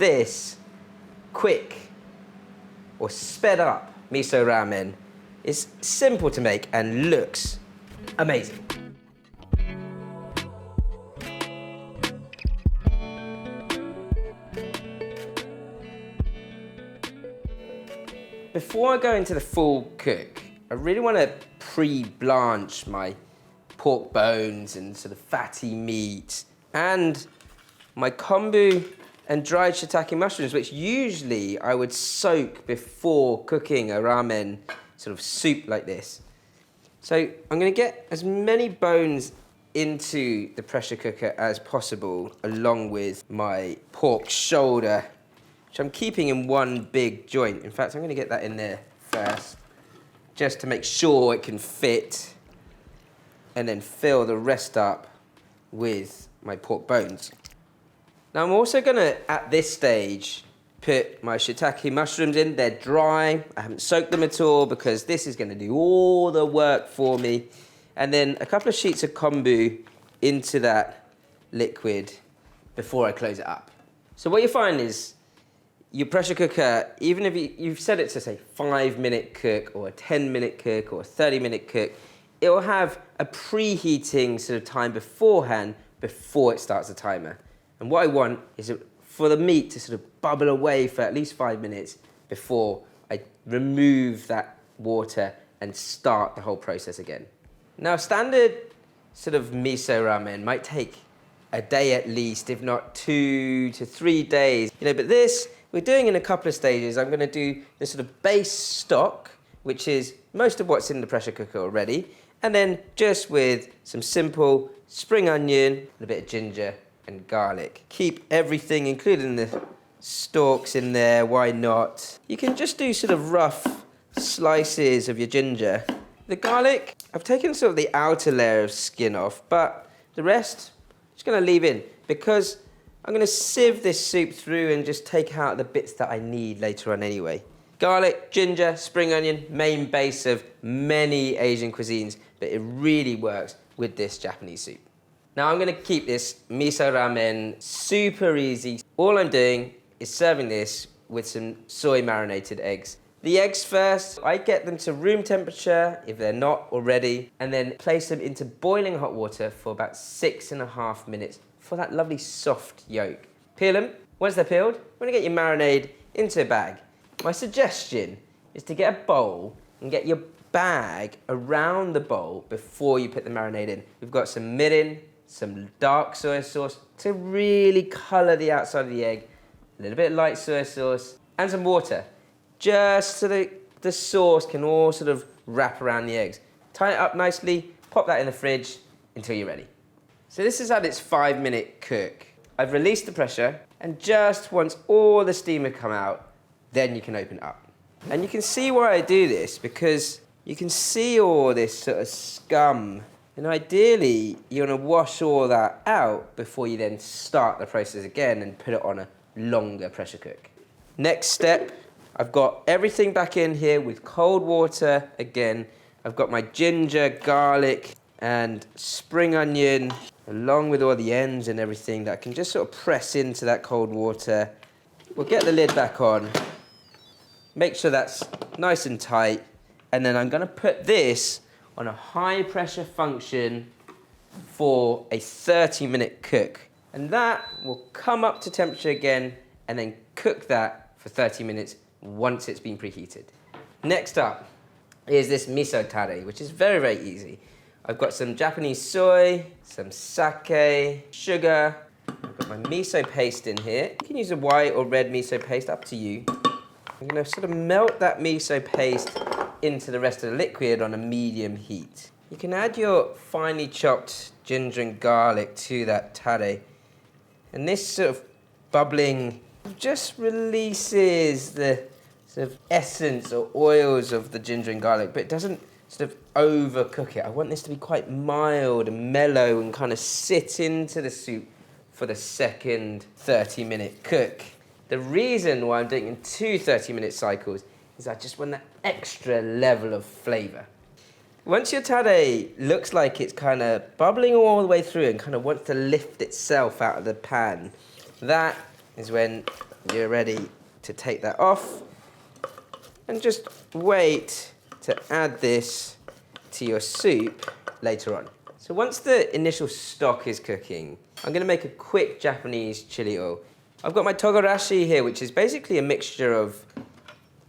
this quick or sped up miso ramen is simple to make and looks amazing. Before I go into the full cook, I really want to pre-blanch my pork bones and sort of fatty meat and my kombu and dried shiitake mushrooms, which usually I would soak before cooking a ramen sort of soup like this. So I'm going to get as many bones into the pressure cooker as possible, along with my pork shoulder, which I'm keeping in one big joint. In fact, I'm going to get that in there first, just to make sure it can fit, and then fill the rest up with my pork bones. Now I'm also going to, at this stage, put my shiitake mushrooms in. They're dry. I haven't soaked them at all because this is going to do all the work for me. And then a couple of sheets of kombu into that liquid before I close it up. So what you find is your pressure cooker, even if you've set it to say 5-minute cook or a 10-minute cook or a 30-minute cook, it will have a preheating sort of time beforehand before it starts the timer. And what I want is for the meat to sort of bubble away for at least 5 minutes before I remove that water and start the whole process again. Now, standard sort of miso ramen might take a day at least, if not 2 to 3 days. But this, we're doing in a couple of stages. I'm going to do the sort of base stock, which is most of what's in the pressure cooker already, and then just with some simple spring onion, a bit of ginger and garlic. Keep everything, including the stalks in there, why not? You can just do sort of rough slices of your ginger. The garlic, I've taken sort of the outer layer of skin off, but the rest, I'm just going to leave in because I'm going to sieve this soup through and just take out the bits that I need later on anyway. Garlic, ginger, spring onion, main base of many Asian cuisines, but it really works with this Japanese soup. Now I'm going to keep this miso ramen super easy. All I'm doing is serving this with some soy marinated eggs. The eggs first, I get them to room temperature if they're not already, and then place them into boiling hot water for about 6.5 minutes for that lovely soft yolk. Peel them. Once they're peeled, I'm going to get your marinade into a bag. My suggestion is to get a bowl and get your bag around the bowl before you put the marinade in. We've got some mirin, some dark soy sauce to really colour the outside of the egg, a little bit of light soy sauce, and some water, just so that the sauce can all sort of wrap around the eggs. Tie it up nicely, pop that in the fridge until you're ready. So this is at its 5-minute cook. I've released the pressure, and just once all the steam has come out, then you can open it up. And you can see why I do this, because you can see all this sort of scum. And ideally, you want to wash all that out before you then start the process again and put it on a longer pressure cook. Next step, I've got everything back in here with cold water again. I've got my ginger, garlic, and spring onion, along with all the ends and everything that I can just sort of press into that cold water. We'll get the lid back on. Make sure that's nice and tight. And then I'm going to put this on a high pressure function for a 30-minute cook. And that will come up to temperature again and then cook that for 30 minutes once it's been preheated. Next up is this miso tare, which is very, very easy. I've got some Japanese soy, some sake, sugar. I've got my miso paste in here. You can use a white or red miso paste, up to you. I'm going to sort of melt that miso paste into the rest of the liquid on a medium heat. You can add your finely chopped ginger and garlic to that tare. And this sort of bubbling just releases the sort of essence or oils of the ginger and garlic, but it doesn't sort of overcook it. I want this to be quite mild and mellow and kind of sit into the soup for the second 30-minute cook. The reason why I'm doing it in 2 30-minute cycles is I just want that extra level of flavour. Once your tare looks like it's kind of bubbling all the way through and kind of wants to lift itself out of the pan, that is when you're ready to take that off and just wait to add this to your soup later on. So once the initial stock is cooking, I'm gonna make a quick Japanese chili oil. I've got my togarashi here, which is basically a mixture of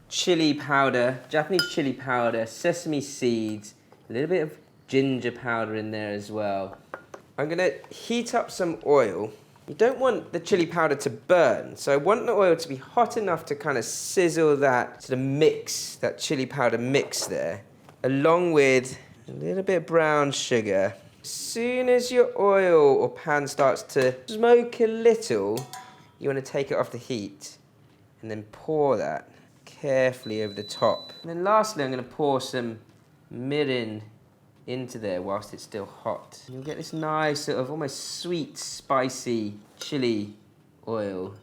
chili powder, Japanese chili powder, sesame seeds, a little bit of ginger powder in there as well. I'm gonna heat up some oil. You don't want the chili powder to burn, so I want the oil to be hot enough to kind of sizzle that sort of mix, that chili powder mix there, along with a little bit of brown sugar. As soon as your oil or pan starts to smoke a little, you want to take it off the heat and then pour that carefully over the top. And then lastly, I'm going to pour some mirin into there whilst it's still hot. And you'll get this nice sort of almost sweet, spicy chili oil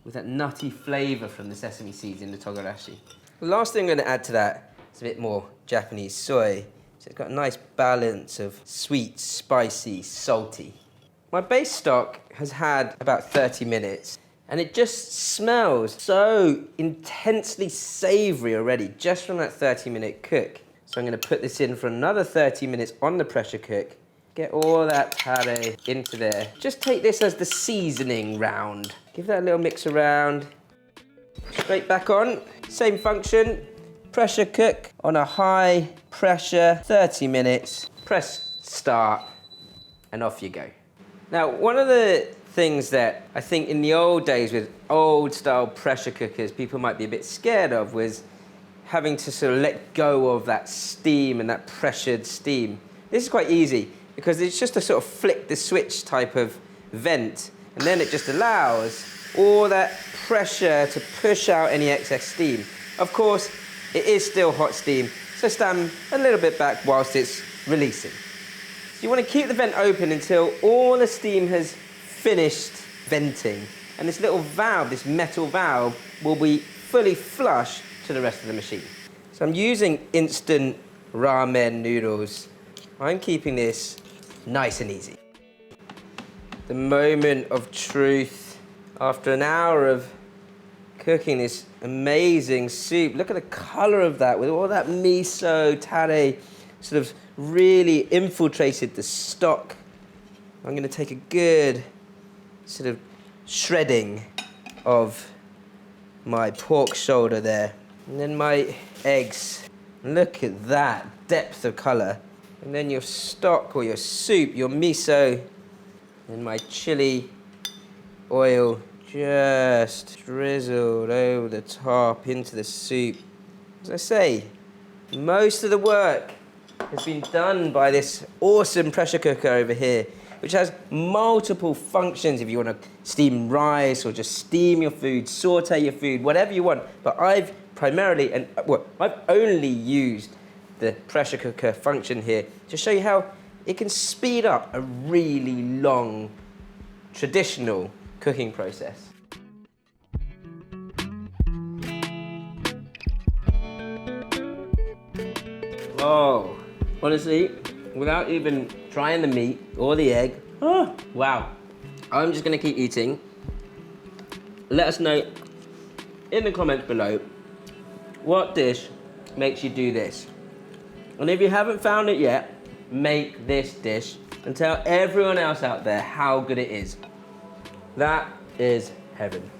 with that nutty flavour from the sesame seeds in the togarashi. The last thing I'm going to add to that is a bit more Japanese soy. So it's got a nice balance of sweet, spicy, salty. My base stock has had about 30 minutes and it just smells so intensely savoury already just from that 30-minute cook. So I'm going to put this in for another 30 minutes on the pressure cook, get all that tare into there. Just take this as the seasoning round. Give that a little mix around. Straight back on, same function. Pressure cook on a high pressure, 30 minutes. Press start and off you go. Now, one of the things that I think in the old days with old style pressure cookers people might be a bit scared of was having to sort of let go of that steam and that pressured steam. This is quite easy because it's just a sort of flick the switch type of vent, and then it just allows all that pressure to push out any excess steam. Of course, it is still hot steam, so stand a little bit back whilst it's releasing. So you want to keep the vent open until all the steam has finished venting, and this little valve, this metal valve, will be fully flush to the rest of the machine. So I'm using instant ramen noodles. I'm keeping this nice and easy. The moment of truth. After an hour of cooking this amazing soup, look at the colour of that with all that miso, tare, sort of really infiltrated the stock. I'm going to take a good sort of shredding of my pork shoulder there. And then my eggs. Look at that depth of colour. And then your stock or your soup, your miso, and my chili oil just drizzled over the top into the soup. As I say, most of the work has been done by this awesome pressure cooker over here, which has multiple functions if you want to steam rice or just steam your food, saute your food, whatever you want. But I've primarily, I've only used the pressure cooker function here to show you how it can speed up a really long, traditional cooking process. Oh, honestly, without even trying the meat or the egg, oh, wow. I'm just gonna keep eating. Let us know in the comments below what dish makes you do this. And if you haven't found it yet, make this dish and tell everyone else out there how good it is. That is heaven.